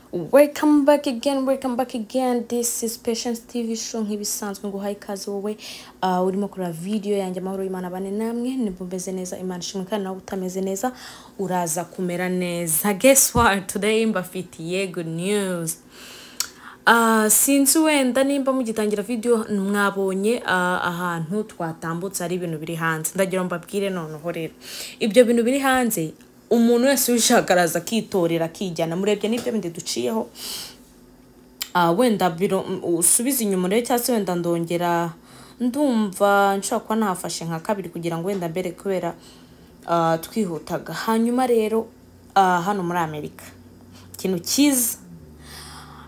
Welcome back again. This is Patience TV show nk'ibisanzwe ngo ikaze wowe urimo kura video yanjye amahoro y'Imana bane namwe nibumeze neza Imana ishimwe kandi nawe utameze neza uraza kumera neza. Guess what, today mbafitiye good news. Since wenda nimba mugitangira video mwabonye ahantu twatambutse ari ibintu biri hanze, ndagira mbabwire noneho rero ibyo bintu biri hanze umuntu wese wishakaraza kitorera kijyana murebye nibyo bindi duciyeho. Wenda biro usubiza inyuma rero cyase wenda ndongera ndumva nshaka kwa nafashe nka kabiri kugira ngo wenda mbere kubera twihutaga. Hanyuma rero hano muri Amerika ikintu kiza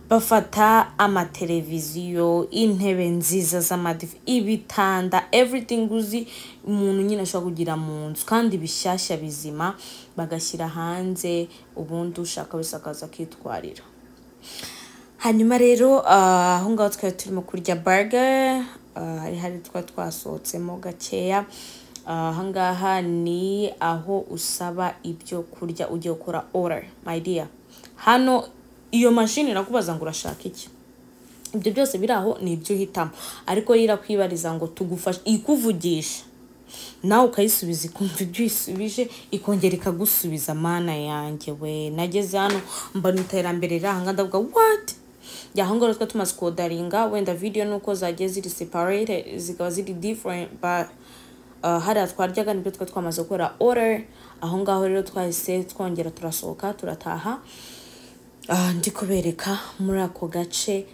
bafata amateleviziyo, intebe nziza z'amadive, ibitanda, everything uzi umuntu nyine ashobora kugira mu nzu kandi bishyashya bizima bagashyira hanze ubundi ushaka wese akaza kitwarira. Hanyuma rero aho ngaho twari turimo kurya burger, hari twasohotsemo gakeya. Aha ngaha ni aho usaba ibyo kurya ugiye gukora order my dear. Hano iyo machine irakubaza ngo urashaka iki, ibyo byose biraho ni ibyo hitamo, ariko irakwibariza ngo tugufashe ikuvugisha nawe ukayisubiza ikumva ibyo isubije ikongera ikagusubiza. Mana yanjye we, nageze hano mbona iterambere rahanga ndavuga what yahangora twa tumaze kodaringa. Wenda video nuko zagiye ziri separate zikaba ziri different, but hari atwaryaga nibyo twamaze gukora order. Aho ngaho rero twahise twongera turasohoka turataha. Ndi kubereka muri ako gace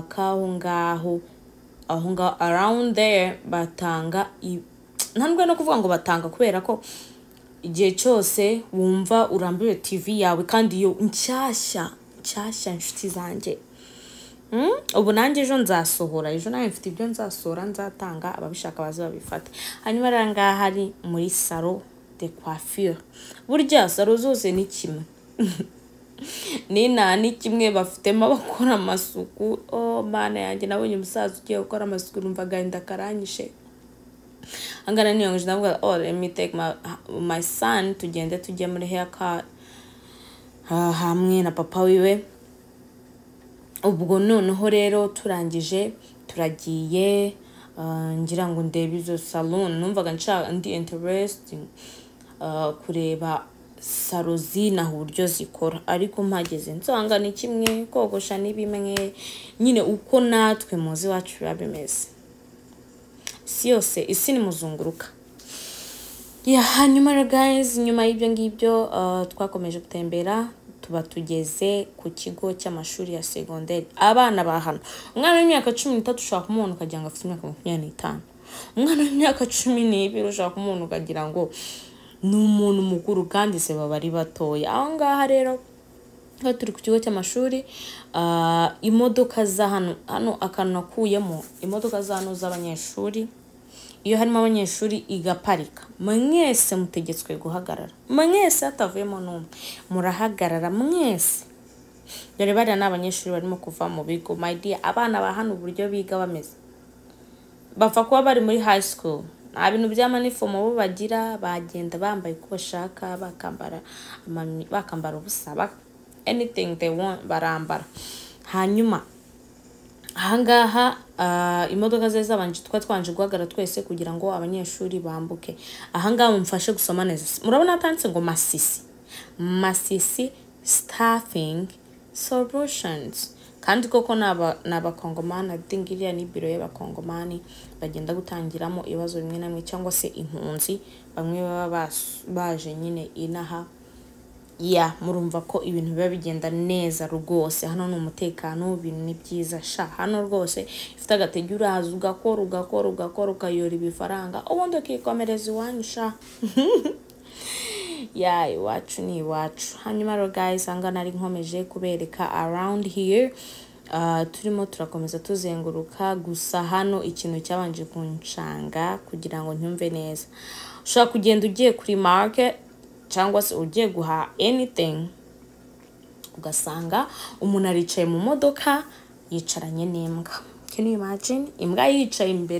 kaho ngaho around there batanga ntabwo no kuvuga ngo batanga kubera ko igihe cyose wumva urambiwe TV yawe kandi iyo nshyashya inshuti zanjye. Ubu nanjye ejo nzasohora, ejo nawe mfite ibyo nzasohora nzatanga ababishaka baza babifata. Hanyuma ranga hari muri salon de coiffure, burya salon zose ni kimwe ni kimwe bafitemo bakora amasuku. Mana yanjye nabonye umusaza ugiye gukora amasuku numva gahinda karanyishe. Angana niyo nje ndavuga let me take my son tugende tujye muri haircut hamwe na papa wiwe. Ubwo noneho rero turangije turagiye ngira ngo ndebe izo salon, numvaga nshaka ndi interesting kureba sarozina uburyo zikora, ariko mpageze nsanga ni kimwe kogosha n'ibimwe nyine uko natwe muzi wacu babimeze. Si yose isi ni muzunguruka. Hanyuma guys, nyuma y'ibyo ngibyo twakomeje gutembera tuba tugeze ku kigo cy'amashuri ya secondaire. Abana bahano umwana w'imyaka 13 ushaka umuntu ukagira ngo afite imyaka 25, umwana w'imyaka 12 ushaka umuntu ukagira ngo n'umuntu mukuru kandi se baba ari batoya. Aho ngaha rero turi ku kigo cy'amashuri. Imodoka za hano akantu nakuyemo imodoka za hano z'abanyeshuri, iyo harimo abanyeshuri igaparika mwese mutegetswe guhagarara, mwese atavuyemo n'umwe murahagarara mwese. Dore bari n'abanyeshuri barimo kuva mu bigo my dear. Abana ba hano uburyo biga bameze bapfa kuba bari muri high school, nta bintu by'amanifomo bo bagira, bagenda bambaye uko bashaka, bakambara ubusa, anything they want barambara. Hanyuma ahangaha imodoka ze zabanje twanje guhagara twese kugira ngo abanyeshuri bambuke. Ahangaha mumfashe gusoma neza, murabona atanditse ngo Masisi Staffing Solutions, kandi koko n'abakongomani. Adingiriya ni biro y'abakongomani bagenda gutangiramo ibibazo bimwe namwe cyangwa se impunzi bamwe baba baje nyine inaha. Murumva ko ibintu biba bigenda neza rwose. Hano ni umutekano, ibintu ni byiza sha. Hano rwose ifite agatege uraza ugakora ukayora ibifaranga ubundi ukikomereza iwanyu sha. Iwacu ni iwacu. Hanyuma rero guys, anga nari nkomeje kubereka around here. Turimo turakomeza tuzenguruka, gusa hano ikintu cyabanje kunshanga kugira ngo ntumve neza. Ushaka kugenda ugiye kuri market cyangwa se ugiye guha anything, ugasanga umuntu aricaye mu modoka yicaranye n'imbwa. Can you imagine imbwa yicaye imbere